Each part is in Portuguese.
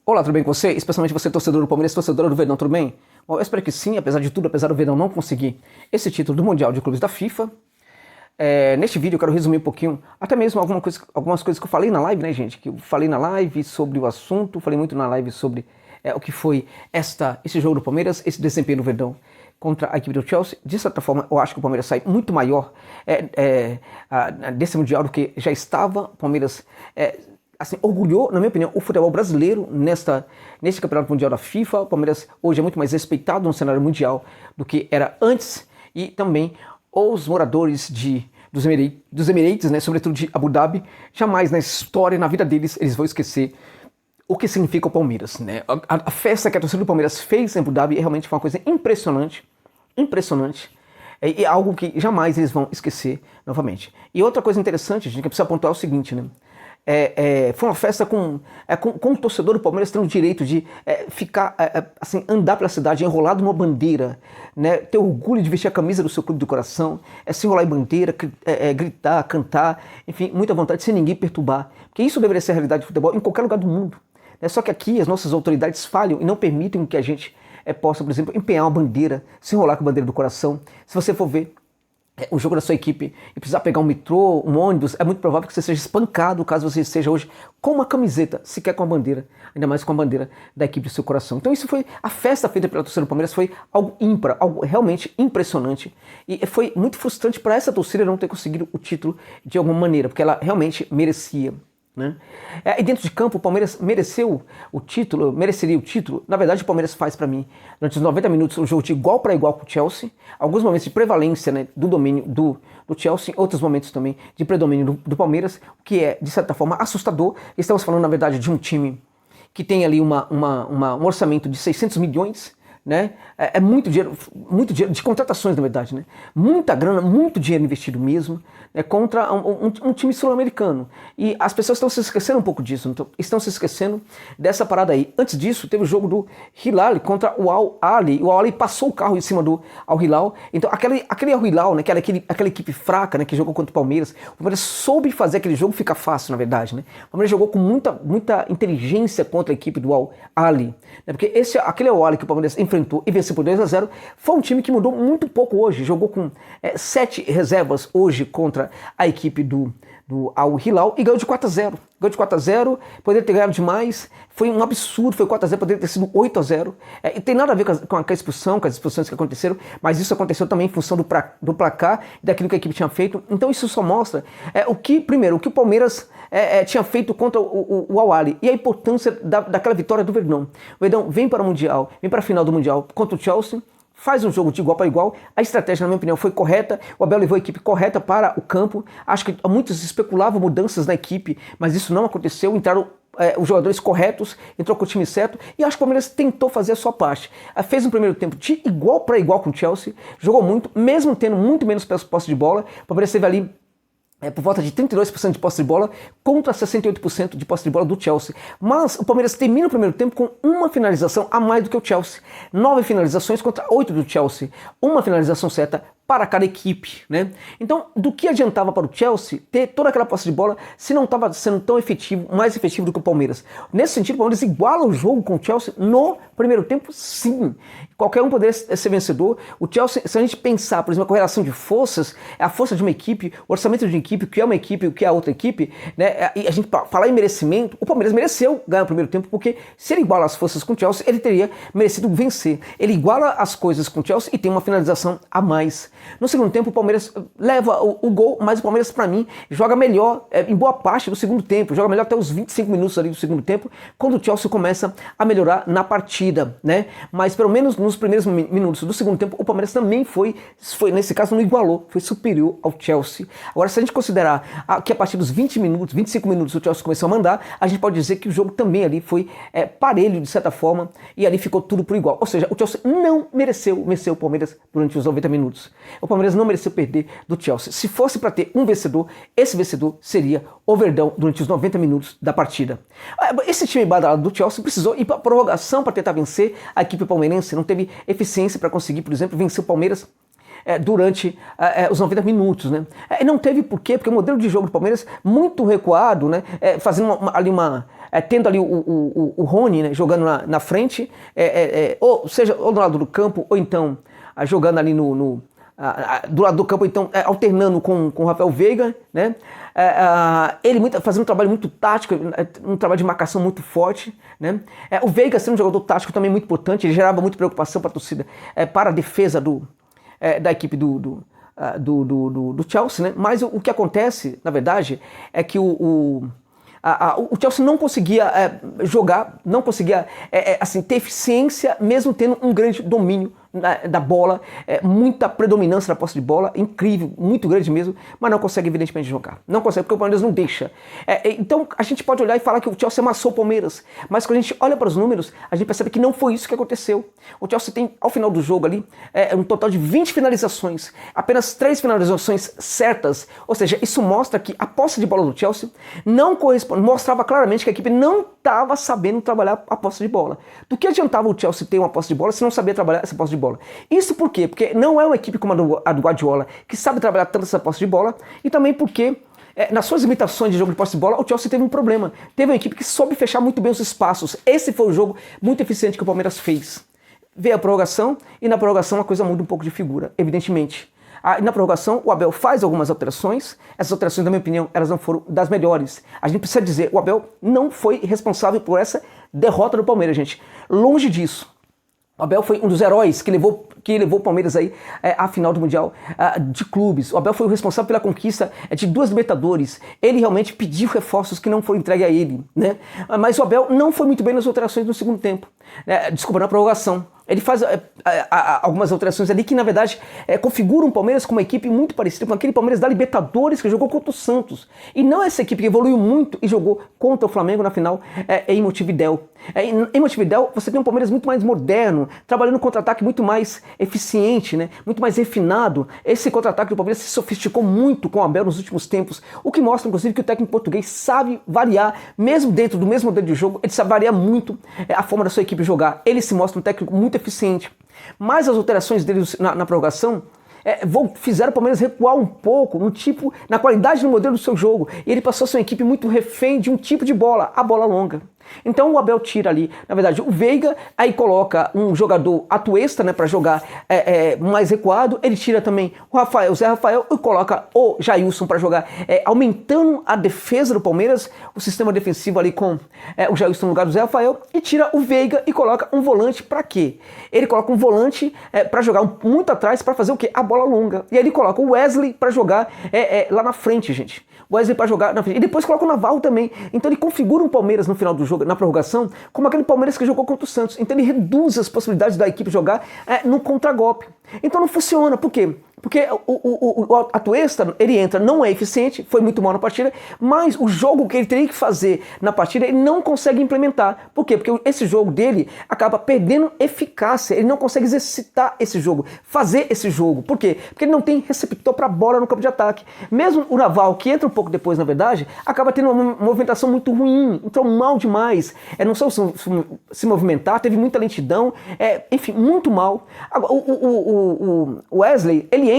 Olá, tudo bem com você? Especialmente você, torcedor do Palmeiras, torcedor do Verdão, tudo bem? Bom, eu espero que sim, apesar de tudo, apesar do Verdão não conseguir esse título do Mundial de Clubes da FIFA. Neste vídeo eu quero resumir um pouquinho, até mesmo algumas coisas que eu falei na live, né, gente? Que eu falei na live sobre o assunto, falei muito na live sobre o que foi esse jogo do Palmeiras, esse desempenho do Verdão contra a equipe do Chelsea. De certa forma, eu acho que o Palmeiras sai muito maior desse Mundial do que já estava. O Palmeiras assim, orgulhou, na minha opinião, o futebol brasileiro nesse campeonato mundial da FIFA. O Palmeiras hoje é muito mais respeitado no cenário mundial do que era antes, e também os moradores dos Emirates, né, sobretudo de Abu Dhabi, jamais na história, na vida deles, eles vão esquecer o que significa o Palmeiras, né? A festa que a torcida do Palmeiras fez em Abu Dhabi realmente foi uma coisa impressionante, impressionante. É algo que jamais eles vão esquecer novamente. E outra coisa interessante, gente, que precisa pontuar é o seguinte, né? Foi uma festa com o torcedor do Palmeiras tendo o direito de ficar, assim, andar pela cidade enrolado numa bandeira, né, ter orgulho de vestir a camisa do seu clube do coração, se enrolar em bandeira, gritar, cantar, enfim, muita vontade, sem ninguém perturbar. Porque isso deveria ser a realidade do futebol em qualquer lugar do mundo. Só que aqui as nossas autoridades falham e não permitem que a gente possa, por exemplo, empenhar uma bandeira, se enrolar com a bandeira do coração. Se você for ver o jogo da sua equipe e precisar pegar um metrô, um ônibus, é muito provável que você seja espancado caso você esteja hoje com uma camiseta, sequer com a bandeira, ainda mais com a bandeira da equipe do seu coração. Então isso foi, a festa feita pela torcida do Palmeiras foi algo ímpar, algo realmente impressionante, e foi muito frustrante para essa torcida não ter conseguido o título de alguma maneira, porque ela realmente merecia, né? E dentro de campo o Palmeiras mereceria o título. Na verdade, o Palmeiras faz para mim durante os 90 minutos um jogo de igual para igual com o Chelsea, alguns momentos de prevalência, né, do domínio do Chelsea, outros momentos também de predomínio do Palmeiras, o que é de certa forma assustador. Estamos falando na verdade de um time que tem ali um orçamento de 600 milhões, né? Muito dinheiro de contratações, na verdade, né? Muita grana, muito dinheiro investido mesmo, né? Contra um time sul-americano. E as pessoas estão se esquecendo um pouco disso, então, estão se esquecendo dessa parada aí. Antes disso, teve o jogo do Hilal contra o Al-Ahly. O Al-Ahly passou o carro em cima do Al-Hilal. Então, aquele Al-Hilal, né? Aquela equipe fraca, né? Que jogou contra o Palmeiras soube fazer aquele jogo ficar fácil, na verdade, né? O Palmeiras jogou com muita inteligência contra a equipe do Al-Ahly, né? Porque aquele Al-Ahly que o Palmeiras enfrentou e venceu por 2-0, foi um time que mudou muito pouco hoje, jogou com 7 reservas hoje contra a equipe do Al-Hilal e ganhou de 4-0. Ganhou de 4-0, poderia ter ganhado demais, foi um absurdo, foi 4-0, poderia ter sido 8-0. E tem nada a ver com a expulsão, com as expulsões que aconteceram, mas isso aconteceu também em função do placar e daquilo que a equipe tinha feito. Então isso só mostra o que o Palmeiras tinha feito contra o Al-Ahly e a importância daquela vitória do Verdão. O Verdão vem para o Mundial, vem para a final do Mundial contra o Chelsea, faz um jogo de igual para igual. A estratégia, na minha opinião, foi correta. O Abel levou a equipe correta para o campo. Acho que muitos especulavam mudanças na equipe, mas isso não aconteceu. Entraram os jogadores corretos, entrou com o time certo, e acho que o Palmeiras tentou fazer a sua parte. Fez um primeiro tempo de igual para igual com o Chelsea, jogou muito, mesmo tendo muito menos posse de bola. O Palmeiras teve ali por volta de 32% de posse de bola contra 68% de posse de bola do Chelsea. Mas o Palmeiras termina o primeiro tempo com uma finalização a mais do que o Chelsea. 9 finalizações contra 8 do Chelsea. Uma finalização certa para cada equipe, né? Então, do que adiantava para o Chelsea ter toda aquela posse de bola se não estava sendo tão efetivo, mais efetivo do que o Palmeiras? Nesse sentido, o Palmeiras iguala o jogo com o Chelsea no primeiro tempo, sim. Qualquer um poderia ser vencedor. O Chelsea, se a gente pensar, por exemplo, a correlação de forças, a força de uma equipe, o orçamento de uma equipe, o que é uma equipe, o que é a outra equipe, né? E a gente falar em merecimento, o Palmeiras mereceu ganhar o primeiro tempo, porque se ele iguala as forças com o Chelsea, ele teria merecido vencer. Ele iguala as coisas com o Chelsea e tem uma finalização a mais. No segundo tempo, o Palmeiras leva o gol, mas o Palmeiras, para mim, joga melhor em boa parte do segundo tempo, joga melhor até os 25 minutos ali do segundo tempo, quando o Chelsea começa a melhorar na partida, né? Mas pelo menos nos primeiros minutos do segundo tempo, o Palmeiras também foi nesse caso, não igualou, foi superior ao Chelsea. Agora, se a gente considerar que a partir dos 20 minutos, 25 minutos, o Chelsea começou a mandar, a gente pode dizer que o jogo também ali foi parelho, de certa forma, e ali ficou tudo por igual. Ou seja, o Chelsea não mereceu vencer o Palmeiras durante os 90 minutos. O Palmeiras não mereceu perder do Chelsea. Se fosse para ter um vencedor, esse vencedor seria o Verdão durante os 90 minutos da partida. Esse time badalado do Chelsea precisou ir para a prorrogação para tentar vencer a equipe palmeirense, não teve eficiência para conseguir, por exemplo, vencer o Palmeiras durante os 90 minutos, né? Não teve por quê? Porque o modelo de jogo do Palmeiras muito recuado, né? Fazendo ali tendo ali o Rony, né, jogando na frente, ou seja, ou do lado do campo, ou então jogando ali do lado do campo, então, alternando com o Rafael Veiga, né? Ele fazendo um trabalho muito tático, um trabalho de marcação muito forte, né? O Veiga sendo um jogador tático também muito importante, ele gerava muita preocupação para a torcida, para a defesa da equipe do Chelsea, né? Mas o que acontece, na verdade, é que o Chelsea não conseguia jogar, não conseguia assim, ter eficiência, mesmo tendo um grande domínio da bola, muita predominância na posse de bola, incrível, muito grande mesmo, mas não consegue evidentemente jogar. Não consegue, porque o Palmeiras não deixa. Então a gente pode olhar e falar que o Chelsea amassou o Palmeiras, mas quando a gente olha para os números, a gente percebe que não foi isso que aconteceu. O Chelsea tem, ao final do jogo ali, um total de 20 finalizações, apenas 3 finalizações certas, ou seja, isso mostra que a posse de bola do Chelsea não corresponde, mostrava claramente que a equipe não estava sabendo trabalhar a posse de bola. Do que adiantava o Chelsea ter uma posse de bola se não sabia trabalhar essa posse de bola? Isso por quê? Porque não é uma equipe como a do Guardiola que sabe trabalhar tanto essa posse de bola, e também porque nas suas limitações de jogo de posse de bola, o Chelsea teve um problema. Teve uma equipe que soube fechar muito bem os espaços. Esse foi o jogo muito eficiente que o Palmeiras fez. Veio a prorrogação, e na prorrogação a coisa muda um pouco de figura, evidentemente. Na prorrogação, o Abel faz algumas alterações. Essas alterações, na minha opinião, elas não foram das melhores. A gente precisa dizer, o Abel não foi responsável por essa derrota do Palmeiras, gente. Longe disso. O Abel foi um dos heróis que levou o Palmeiras aí à final do Mundial de Clubes. O Abel foi o responsável pela conquista de 2 Libertadores. Ele realmente pediu reforços que não foram entregues a ele, né? Mas o Abel não foi muito bem nas alterações no segundo tempo. Desculpa, na prorrogação. Ele faz algumas alterações ali que, na verdade, configuram o Palmeiras como uma equipe muito parecida com aquele Palmeiras da Libertadores que jogou contra o Santos. E não essa equipe que evoluiu muito e jogou contra o Flamengo na final em Montevidéu. Em Montevidéu, você tem um Palmeiras muito mais moderno, trabalhando um contra-ataque muito mais eficiente, né? Muito mais refinado. Esse contra-ataque do Palmeiras se sofisticou muito com o Abel nos últimos tempos, o que mostra, inclusive, que o técnico português sabe variar, mesmo dentro do mesmo modelo de jogo, ele sabe variar muito a forma da sua equipe jogar. Ele se mostra um técnico muito eficiente. Mas as alterações dele na prorrogação fizeram o Palmeiras recuar um pouco na qualidade do modelo do seu jogo. E ele passou a ser uma equipe muito refém de um tipo de bola, a bola longa. Então o Abel tira ali, na verdade, o Veiga, aí coloca um jogador atuesta, né, para jogar mais recuado. Ele tira também o Zé Rafael e coloca o Jailson para jogar, aumentando a defesa do Palmeiras, o sistema defensivo ali com o Jailson no lugar do Zé Rafael, e tira o Veiga e coloca um volante para quê? Ele coloca um volante para jogar muito atrás, para fazer o quê? A bola longa. E aí ele coloca o Wesley para jogar lá na frente, gente. O Wesley para jogar na frente. E depois coloca o Navarro também. Então ele configura um Palmeiras no final do jogo, na prorrogação, como aquele Palmeiras que jogou contra o Santos. Então ele reduz as possibilidades da equipe jogar no contragolpe. Então não funciona. Por quê? Porque o Atuesta, ele entra, não é eficiente, foi muito mal na partida, mas o jogo que ele teria que fazer na partida, ele não consegue implementar. Por quê? Porque esse jogo dele acaba perdendo eficácia, ele não consegue exercitar esse jogo, fazer esse jogo. Por quê? Porque ele não tem receptor para bola no campo de ataque. Mesmo o Naval, que entra um pouco depois, na verdade, acaba tendo uma movimentação muito ruim, entrou mal demais, não soube se movimentar, teve muita lentidão, enfim, muito mal. Agora, o Wesley, ele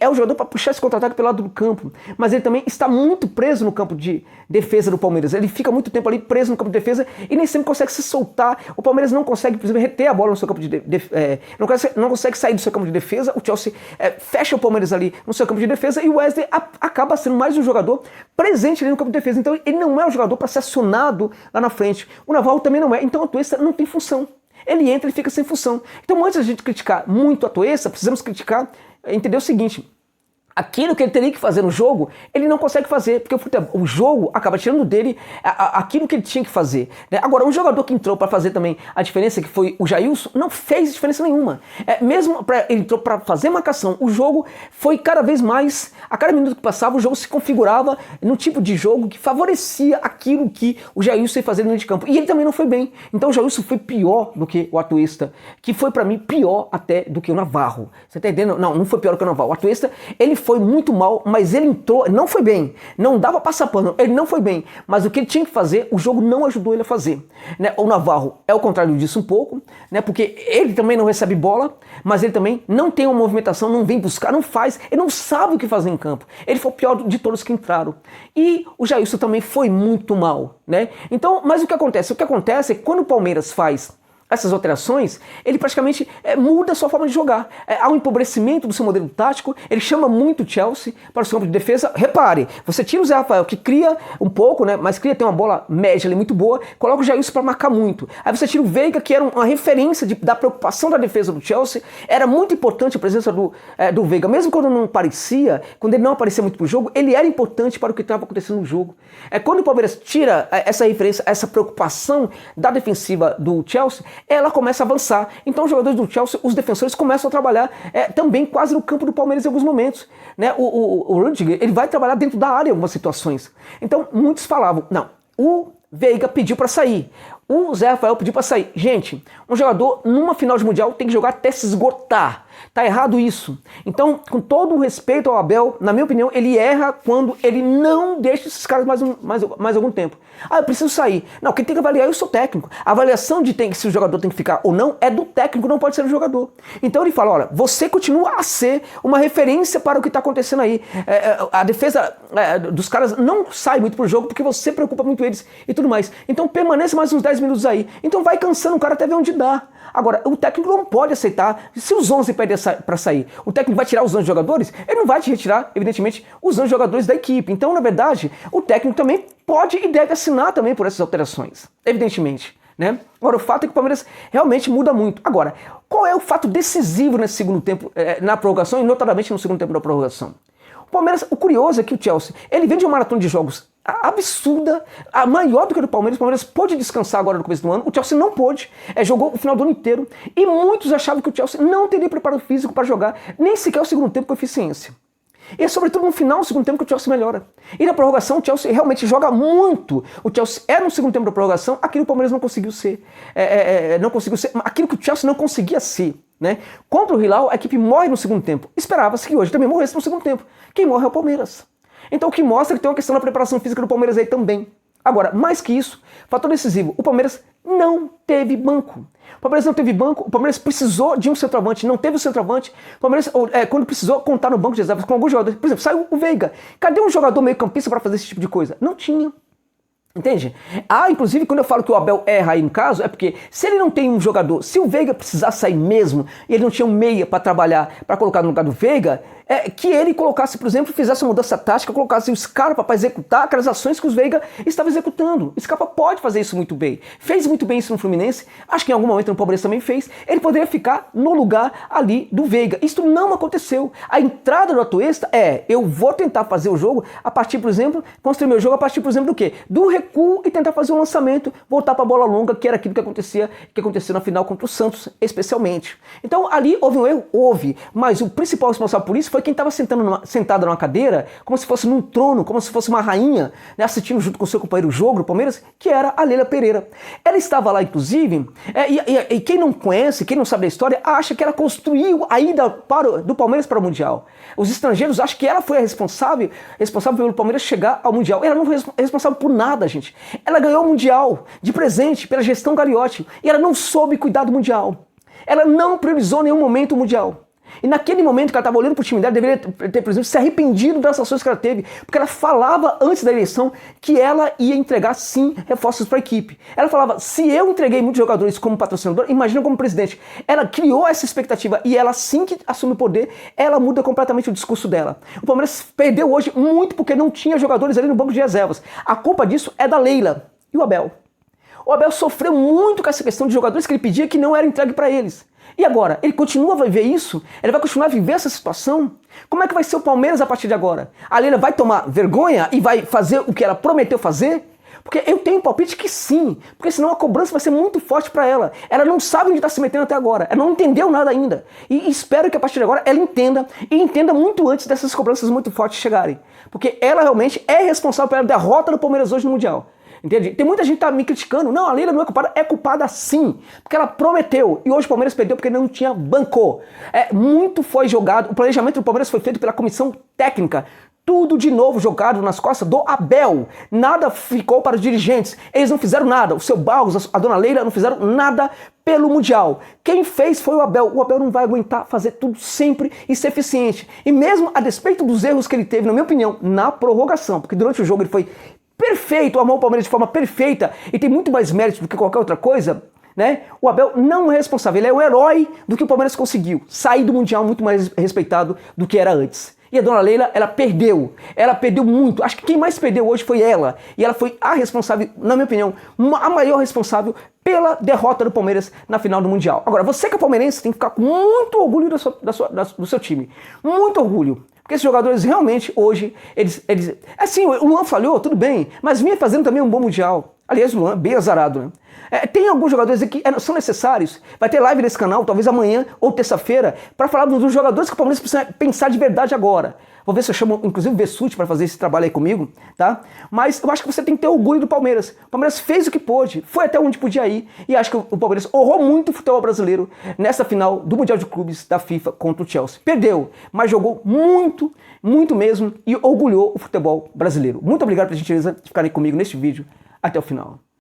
é o jogador para puxar esse contra-ataque pelo lado do campo, mas ele também está muito preso no campo de defesa do Palmeiras. Ele fica muito tempo ali preso no campo de defesa e nem sempre consegue se soltar. O Palmeiras não consegue, por exemplo, reter a bola no seu campo de defesa, não consegue sair do seu campo de defesa. O Chelsea fecha o Palmeiras ali no seu campo de defesa e o Wesley acaba sendo mais um jogador presente ali no campo de defesa. Então ele não é um jogador para ser acionado lá na frente. O Navarro também não é. Então o Atuesta não tem função. Ele entra e fica sem função. Então, antes da gente criticar muito a Atuesta, precisamos criticar, entender o seguinte: aquilo que ele teria que fazer no jogo, ele não consegue fazer, porque o jogo acaba tirando dele aquilo que ele tinha que fazer, né? Agora, um jogador que entrou para fazer também a diferença, que foi o Jailson, não fez diferença nenhuma. Mesmo ele entrou para fazer marcação, o jogo foi cada vez mais, a cada minuto que passava, o jogo se configurava num tipo de jogo que favorecia aquilo que o Jailson ia fazer no meio de campo. E ele também não foi bem. Então o Jailson foi pior do que o Atuesta, que foi para mim pior até do que o Navarro. Você tá entendendo? Não foi pior do que o Navarro. O Atuesta, ele foi muito mal, mas ele entrou, não foi bem, não dá pra passar pano, ele não foi bem, mas o que ele tinha que fazer, o jogo não ajudou ele a fazer, né? O Navarro é o contrário disso um pouco, né? Porque ele também não recebe bola, mas ele também não tem uma movimentação, não vem buscar, não faz, ele não sabe o que fazer em campo. Ele foi o pior de todos que entraram. E o Jailson também foi muito mal, né? Então, mas o que acontece? O que acontece é que quando o Palmeiras faz essas alterações, ele praticamente muda a sua forma de jogar. Há um empobrecimento do seu modelo tático, ele chama muito o Chelsea para o seu campo de defesa. Repare, você tira o Zé Rafael, que cria um pouco, né, mas tem uma bola média ali muito boa, coloca o Jailson para marcar muito. Aí você tira o Veiga, que era uma referência da preocupação da defesa do Chelsea. Era muito importante a presença do Veiga, mesmo quando não aparecia, quando ele não aparecia muito pro jogo, ele era importante para o que estava acontecendo no jogo. Quando o Palmeiras tira essa referência, essa preocupação da defensiva do Chelsea, ela começa a avançar. Então os jogadores do Chelsea, os defensores começam a trabalhar também quase no campo do Palmeiras em alguns momentos, né? O Rudiger, ele vai trabalhar dentro da área em algumas situações. Então muitos falavam, não, o Veiga pediu para sair, o Zé Rafael pediu para sair. Gente, um jogador numa final de Mundial tem que jogar até se esgotar. Tá errado isso. Então, com todo o respeito ao Abel, na minha opinião, ele erra quando ele não deixa esses caras mais algum tempo. Eu preciso sair. Não, quem tem que avaliar é o seu técnico. A avaliação de se o jogador tem que ficar ou não é do técnico, não pode ser do jogador. Então ele fala, olha, você continua a ser uma referência para o que está acontecendo aí. A defesa dos caras não sai muito pro jogo porque você preocupa muito eles e tudo mais. Então permaneça mais uns 10 minutos aí. Então vai cansando o cara até ver onde dá. Agora, o técnico não pode aceitar, se os 11 pedem para sair, o técnico vai tirar os 11 jogadores? Ele não vai te retirar, evidentemente, os 11 jogadores da equipe. Então, na verdade, o técnico também pode e deve assinar também por essas alterações, evidentemente, né? Agora, o fato é que o Palmeiras realmente muda muito. Agora, qual é o fato decisivo nesse segundo tempo, na prorrogação e notadamente no segundo tempo da prorrogação? O Palmeiras, o curioso é que o Chelsea, ele vem de uma maratona de jogos absurda, a maior do que a do Palmeiras. O Palmeiras pôde descansar agora no começo do ano, o Chelsea não pôde, jogou o final do ano inteiro, e muitos achavam que o Chelsea não teria preparo físico para jogar nem sequer o segundo tempo com eficiência. E é sobretudo no final do segundo tempo que o Chelsea melhora. E na prorrogação o Chelsea realmente joga muito. O Chelsea era no segundo tempo da prorrogação aquilo que o Palmeiras não conseguiu ser. Não conseguiu ser aquilo que o Chelsea não conseguia ser. Né? Contra o Hilal, a equipe morre no segundo tempo. Esperava-se que hoje também morresse no segundo tempo. Quem morre é o Palmeiras. Então o que mostra que tem uma questão da preparação física do Palmeiras aí também. Agora, mais que isso, fator decisivo, o Palmeiras não teve banco. O Palmeiras não teve banco, o Palmeiras precisou de um centroavante, não teve o centroavante. O Palmeiras, quando precisou contar no banco de reservas com alguns jogadores, por exemplo, saiu o Veiga. Cadê um jogador meio campista para fazer esse tipo de coisa? Não tinha. Entende? Inclusive, quando eu falo que o Abel erra aí no caso, é porque se ele não tem um jogador, se o Veiga precisar sair mesmo, e ele não tinha um meia para trabalhar, para colocar no lugar do Veiga, que ele colocasse, por exemplo, fizesse uma mudança tática, colocasse o Scarpa para executar aquelas ações que o Veiga estava executando. O Scarpa pode fazer isso muito bem. Fez muito bem isso no Fluminense, acho que em algum momento no Palmeiras também fez. Ele poderia ficar no lugar ali do Veiga. Isso não aconteceu. A entrada do Atuesta eu vou tentar fazer o jogo a partir, por exemplo, construir meu jogo a partir, por exemplo, do quê? Do recuo e tentar fazer um lançamento, voltar para a bola longa, que era aquilo que aconteceu na final contra o Santos, especialmente. Então ali houve um erro? Houve, mas o principal responsável por isso foi quem estava sentado numa cadeira, como se fosse num trono, como se fosse uma rainha, né, assistindo junto com o seu companheiro jogo do Palmeiras, que era a Leila Pereira. Ela estava lá, inclusive, e quem não conhece, quem não sabe da história, acha que ela construiu a ida do Palmeiras para o Mundial. Os estrangeiros acham que ela foi a responsável pelo Palmeiras chegar ao Mundial. Ela não foi responsável por nada, gente. Ela ganhou o Mundial de presente pela gestão Gagliotti e ela não soube cuidar do Mundial. Ela não priorizou em nenhum momento o Mundial. E naquele momento que ela estava olhando para o time dela, deveria ter, por exemplo, se arrependido das ações que ela teve, porque ela falava antes da eleição que ela ia entregar, sim, reforços para a equipe. Ela falava, se eu entreguei muitos jogadores como patrocinador, imagina como presidente. Ela criou essa expectativa e ela, assim que assume o poder, ela muda completamente o discurso dela. O Palmeiras perdeu hoje muito porque não tinha jogadores ali no banco de reservas. A culpa disso é da Leila e o Abel. O Abel sofreu muito com essa questão de jogadores que ele pedia que não era entregue para eles. E agora? Ele continua a viver isso? Ele vai continuar a viver essa situação? Como é que vai ser o Palmeiras a partir de agora? A Leila vai tomar vergonha e vai fazer o que ela prometeu fazer? Porque eu tenho um palpite que sim, porque senão a cobrança vai ser muito forte para ela. Ela não sabe onde está se metendo até agora, ela não entendeu nada ainda. E espero que a partir de agora ela entenda, e entenda muito antes dessas cobranças muito fortes chegarem. Porque ela realmente é responsável pela derrota do Palmeiras hoje no Mundial. Entende? Tem muita gente que tá me criticando. Não, a Leila não é culpada sim. Porque ela prometeu. E hoje o Palmeiras perdeu porque não tinha bancô. Muito foi jogado. O planejamento do Palmeiras foi feito pela comissão técnica. Tudo de novo jogado nas costas do Abel. Nada ficou para os dirigentes. Eles não fizeram nada. O seu Barros, a dona Leila não fizeram nada pelo Mundial. Quem fez foi o Abel. O Abel não vai aguentar fazer tudo sempre e ser eficiente. E mesmo a despeito dos erros que ele teve, na minha opinião, na prorrogação, porque durante o jogo ele foi perfeito, armou o Palmeiras de forma perfeita e tem muito mais mérito do que qualquer outra coisa, né? O Abel não é responsável, ele é o herói do que o Palmeiras conseguiu. Sair do Mundial muito mais respeitado do que era antes. E a dona Leila, ela perdeu muito. Acho que quem mais perdeu hoje foi ela. E ela foi a responsável, na minha opinião, a maior responsável pela derrota do Palmeiras na final do Mundial. Agora, você que é palmeirense tem que ficar com muito orgulho do seu time. Muito orgulho. Porque esses jogadores realmente hoje, eles assim, o Luan falhou, tudo bem, mas vinha fazendo também um bom Mundial. Aliás, o Luan, bem azarado, né? Tem alguns jogadores que são necessários. Vai ter live nesse canal, talvez amanhã ou terça-feira, para falar dos jogadores que o Palmeiras precisa pensar de verdade agora. Vou ver se eu chamo, inclusive, o Bessucci para fazer esse trabalho aí comigo, tá? Mas eu acho que você tem que ter orgulho do Palmeiras. O Palmeiras fez o que pôde, foi até onde podia ir, e acho que o Palmeiras honrou muito o futebol brasileiro nessa final do Mundial de Clubes da FIFA contra o Chelsea. Perdeu, mas jogou muito, muito mesmo, e orgulhou o futebol brasileiro. Muito obrigado pela gentileza de ficarem comigo neste vídeo. Até o final.